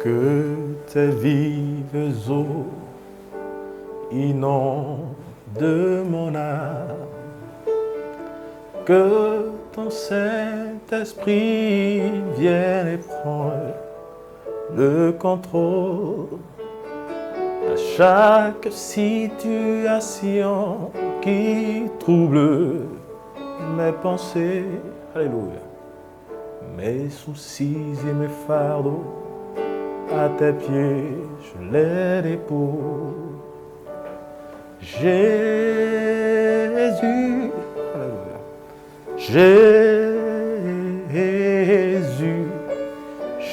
Que tes vives eaux inondent mon âme, que ton Saint-Esprit vienne et prenne le contrôle à chaque situation qui trouble mes pensées, alléluia, mes soucis et mes fardeaux. À tes pieds, je les dépose. Jésus, alléluia. Jésus,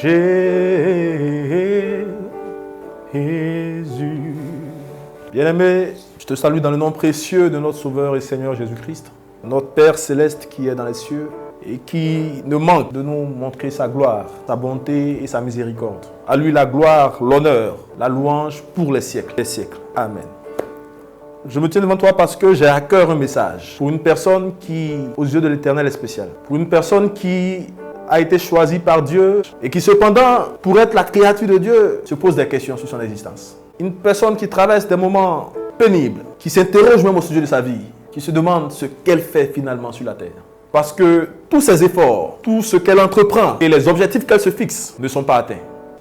Jésus. Bien-aimé, je te salue dans le nom précieux de notre Sauveur et Seigneur Jésus-Christ, notre Père céleste qui est dans les cieux et qui ne manque de nous montrer sa gloire, sa bonté et sa miséricorde. À lui la gloire, l'honneur, la louange pour les siècles. Amen. Je me tiens devant toi parce que j'ai à cœur un message pour une personne qui, aux yeux de l'Éternel, est spéciale. Pour une personne qui a été choisie par Dieu et qui cependant, pour être la créature de Dieu, se pose des questions sur son existence. Une personne qui traverse des moments pénibles, qui s'interroge même au sujet de sa vie, qui se demande ce qu'elle fait finalement sur la terre. Parce que tous ses efforts, tout ce qu'elle entreprend et les objectifs qu'elle se fixe ne sont pas atteints.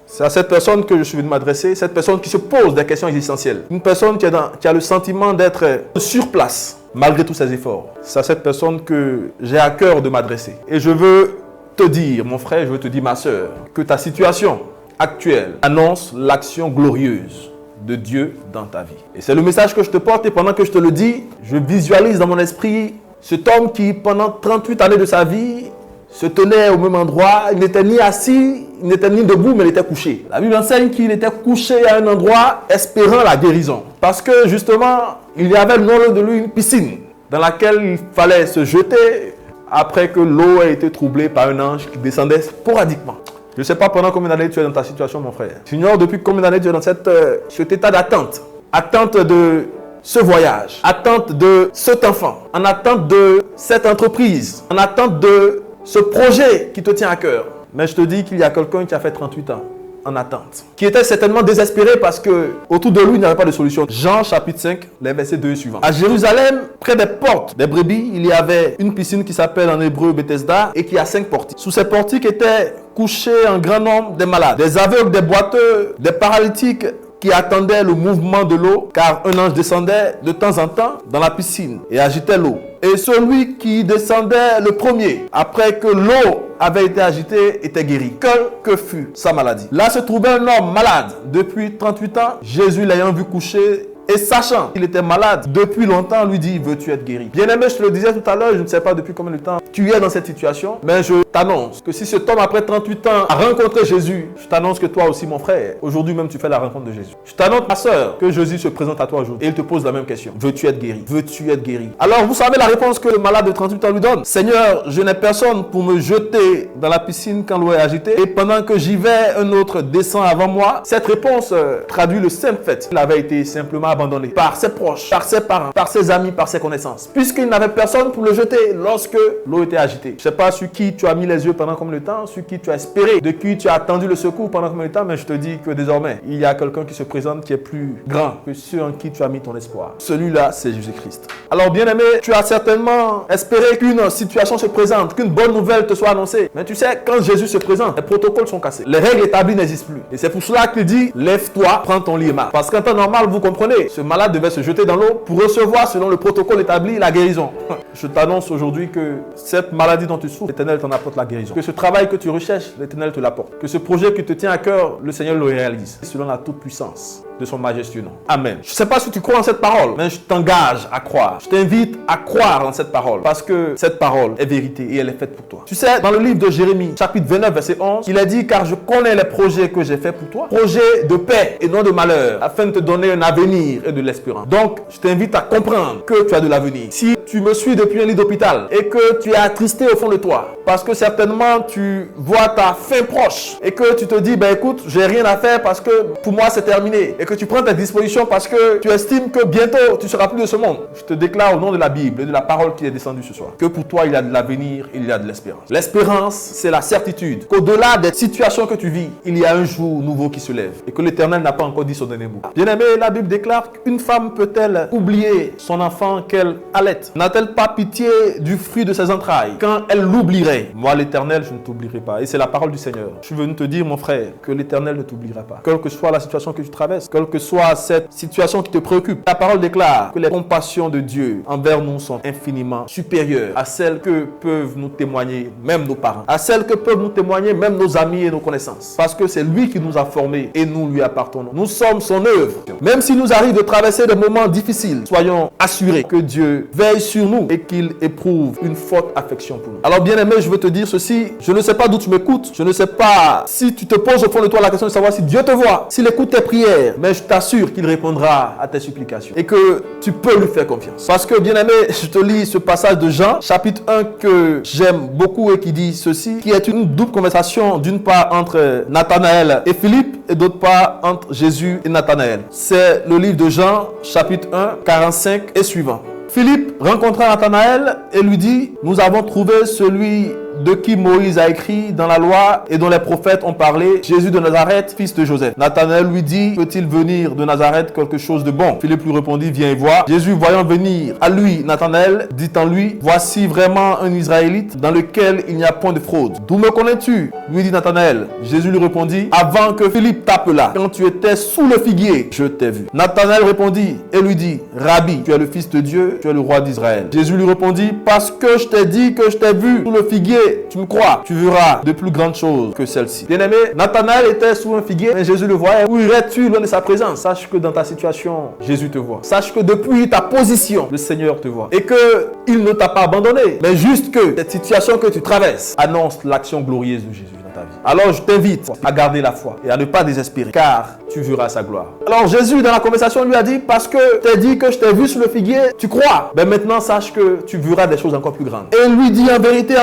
C'est à cette personne que je suis venu m'adresser, cette personne qui se pose des questions existentielles. Une personne qui a le sentiment d'être sur place, malgré tous ses efforts. C'est à cette personne que j'ai à cœur de m'adresser. Et je veux te dire, mon frère, je veux te dire, ma soeur, que ta situation actuelle annonce l'action glorieuse de Dieu dans ta vie. Et c'est le message que je te porte et pendant que je te le dis, je visualise dans mon esprit cet homme qui, pendant 38 années de sa vie, se tenait au même endroit. Il n'était ni assis, il n'était ni debout, mais il était couché. La Bible enseigne qu'il était couché à un endroit espérant la guérison. Parce que justement, il y avait non loin de lui une piscine dans laquelle il fallait se jeter après que l'eau ait été troublée par un ange qui descendait sporadiquement. Je ne sais pas pendant combien d'années tu es dans ta situation, mon frère. J'ignore depuis combien d'années tu es dans cet état d'attente. Attente de ce voyage, attente de cet enfant, en attente de cette entreprise, en attente de ce projet qui te tient à cœur. Mais je te dis qu'il y a quelqu'un qui a fait 38 ans en attente, qui était certainement désespéré parce que autour de lui, il n'y avait pas de solution. Jean chapitre 5, les versets 2 et suivants. À Jérusalem, près des portes des brebis, il y avait une piscine qui s'appelle en hébreu Bethesda et qui a 5 portiques. Sous ces portiques étaient couchés un grand nombre de malades, des aveugles, des boiteux, des paralytiques, qui attendait le mouvement de l'eau, car un ange descendait de temps en temps dans la piscine et agitait l'eau. Et celui qui descendait le premier, après que l'eau avait été agitée, était guéri. Quelle que fût sa maladie. Là se trouvait un homme malade depuis 38 ans. Jésus l'ayant vu coucher et sachant qu'il était malade depuis longtemps, lui dit, veux-tu être guéri? Bien-aimé, je te le disais tout à l'heure, je ne sais pas depuis combien de temps tu es dans cette situation, mais je t'annonce que si cet homme, après 38 ans, a rencontré Jésus, je t'annonce que toi aussi, mon frère, aujourd'hui même, tu fais la rencontre de Jésus. Je t'annonce, ma soeur, que Jésus se présente à toi aujourd'hui et il te pose la même question. Veux-tu être guéri? Veux-tu être guéri? Alors, vous savez la réponse que le malade de 38 ans lui donne. Seigneur, je n'ai personne pour me jeter dans la piscine quand l'eau est agitée et pendant que j'y vais, un autre descend avant moi. Cette réponse traduit le simple fait qu'il avait été simplement abandonné par ses proches, par ses parents, par ses amis, par ses connaissances, puisqu'il n'avait personne pour le jeter lorsque l'eau était agitée. Je ne sais pas sur qui tu as mis les yeux pendant combien de temps, sur qui tu as espéré, de qui tu as attendu le secours pendant combien de temps, mais je te dis que désormais, il y a quelqu'un qui se présente qui est plus grand que ceux en qui tu as mis ton espoir. Celui-là, c'est Jésus-Christ. Alors, bien-aimé, tu as certainement espéré qu'une situation se présente, qu'une bonne nouvelle te soit annoncée. Mais tu sais, quand Jésus se présente, les protocoles sont cassés. Les règles établies n'existent plus. Et c'est pour cela qu'il dit, lève-toi, prends ton lit et marche. Parce qu'en temps normal, vous comprenez, ce malade devait se jeter dans l'eau pour recevoir, selon le protocole établi, la guérison. Je t'annonce aujourd'hui que cette maladie dont tu souffres, l'Éternel t'en apporte la guérison. Que ce travail que tu recherches, l'Éternel te l'apporte. Que ce projet qui te tient à cœur, le Seigneur le réalise. Selon la toute puissance de son majestueux nom. Amen. Je ne sais pas si tu crois en cette parole, mais je t'engage à croire. Je t'invite à croire en cette parole. Parce que cette parole est vérité et elle est faite pour toi. Tu sais, dans le livre de Jérémie, chapitre 29, verset 11, il a dit, car je connais les projets que j'ai faits pour toi. Projets de paix et non de malheur, afin de te donner un avenir et de l'espérance. Donc, je t'invite à comprendre que tu as de l'avenir. Si tu me suis depuis un lit d'hôpital et que tu es attristé au fond de toi, parce que certainement tu vois ta fin proche et que tu te dis, ben écoute, j'ai rien à faire parce que pour moi c'est terminé et que tu prends tes dispositions parce que tu estimes que bientôt tu ne seras plus de ce monde. Je te déclare au nom de la Bible et de la parole qui est descendue ce soir que pour toi il y a de l'avenir, il y a de l'espérance. L'espérance, c'est la certitude qu'au-delà des situations que tu vis, il y a un jour nouveau qui se lève et que l'Éternel n'a pas encore dit son dernier mot. Bien-aimé, la Bible déclare qu'une femme peut-elle oublier son enfant qu'elle allait? N'a-t-elle pas pitié du fruit de ses entrailles quand elle l'oublierait? Moi, l'Éternel, je ne t'oublierai pas. Et c'est la parole du Seigneur. Je suis venu te dire, mon frère, que l'Éternel ne t'oubliera pas. Quelle que soit la situation que tu traverses, quelle que soit cette situation qui te préoccupe, la parole déclare que les compassions de Dieu envers nous sont infiniment supérieures à celles que peuvent nous témoigner même nos parents, à celles que peuvent nous témoigner même nos amis et nos connaissances. Parce que c'est lui qui nous a formés et nous lui appartenons. Nous sommes son œuvre. Même s'il nous arrive de traverser des moments difficiles, soyons assurés que Dieu veille sur nous et qu'il éprouve une forte affection pour nous. Alors bien aimé, je veux te dire ceci, je ne sais pas d'où tu m'écoutes, je ne sais pas si tu te poses au fond de toi la question de savoir si Dieu te voit, s'il écoute tes prières, mais je t'assure qu'il répondra à tes supplications et que tu peux lui faire confiance. Parce que bien aimé, je te lis ce passage de Jean, chapitre 1 que j'aime beaucoup et qui dit ceci, qui est une double conversation d'une part entre Nathanaël et Philippe et d'autre part entre Jésus et Nathanaël. C'est le livre de Jean, chapitre 1, 45 et suivant. Philippe rencontra Nathanaël et lui dit, nous avons trouvé celui de qui Moïse a écrit dans la loi et dont les prophètes ont parlé, Jésus de Nazareth, fils de Joseph. Nathanaël lui dit, peut-il venir de Nazareth quelque chose de bon? Philippe lui répondit, viens et vois. Jésus, voyant venir à lui Nathanaël, dit en lui, voici vraiment un Israélite dans lequel il n'y a point de fraude. D'où me connais-tu? Lui dit Nathanaël. Jésus lui répondit, avant que Philippe t'appelât, quand tu étais sous le figuier, je t'ai vu. Nathanaël répondit et lui dit, Rabbi, tu es le fils de Dieu, tu es le roi d'Israël. Jésus lui répondit, parce que je t'ai dit que je t'ai vu sous le figuier, tu me crois, tu verras de plus grandes choses que celle-ci. Bien-aimé, Nathanaël était sous un figuier, mais Jésus le voyait. Où irais-tu loin de sa présence? Sache que dans ta situation, Jésus te voit. Sache que depuis ta position, le Seigneur te voit. Et qu'il ne t'a pas abandonné, mais juste que cette situation que tu traverses annonce l'action glorieuse de Jésus dans ta vie. Alors je t'invite à garder la foi et à ne pas désespérer, car tu verras sa gloire. Alors Jésus dans la conversation lui a dit, parce que je t'ai dit que je t'ai vu sur le figuier, tu crois. Ben maintenant sache que tu verras des choses encore plus grandes. Et il lui dit, en vérité,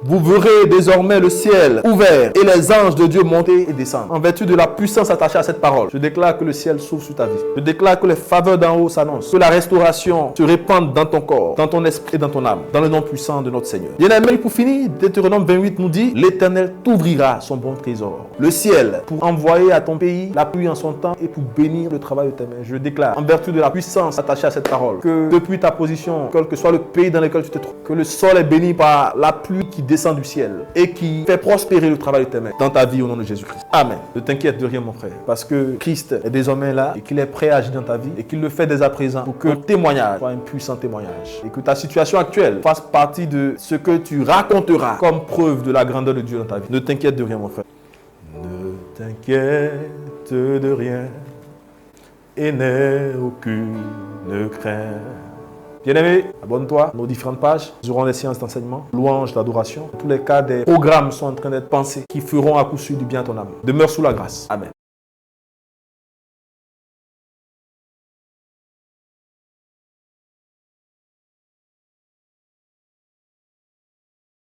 vous verrez désormais le ciel ouvert et les anges de Dieu monter et descendre. En vertu de la puissance attachée à cette parole, je déclare que le ciel s'ouvre sur ta vie. Je déclare que les faveurs d'en haut s'annoncent, que la restauration se répande dans ton corps, dans ton esprit et dans ton âme, dans le nom puissant de notre Seigneur. Bien-aimé, pour finir, Deutéronome 28 nous dit, l'Éternel t'ouvrira son bon trésor, le ciel, pour envoyer à ton pays la pluie en son temps et pour bénir le travail de tes mains. Je déclare, en vertu de la puissance attachée à cette parole, que depuis ta position, quel que soit le pays dans lequel tu te trouves, que le sol est béni par la pluie qui descend du ciel et qui fait prospérer le travail de tes mains dans ta vie au nom de Jésus-Christ. Amen. Ne t'inquiète de rien, mon frère, parce que Christ est désormais là et qu'il est prêt à agir dans ta vie et qu'il le fait dès à présent pour que ton témoignage soit un puissant témoignage et que ta situation actuelle fasse partie de ce que tu raconteras comme preuve de la grandeur de Dieu dans ta vie. Ne t'inquiète de rien, mon frère. Ne t'inquiète de rien et n'aie aucune crainte. Bien-aimé, abonne-toi à nos différentes pages. Nous aurons des séances d'enseignement, louanges, d'adoration. En tous les cas, des programmes sont en train d'être pensés qui feront à coup sûr du bien à ton âme. Demeure sous la grâce. Amen.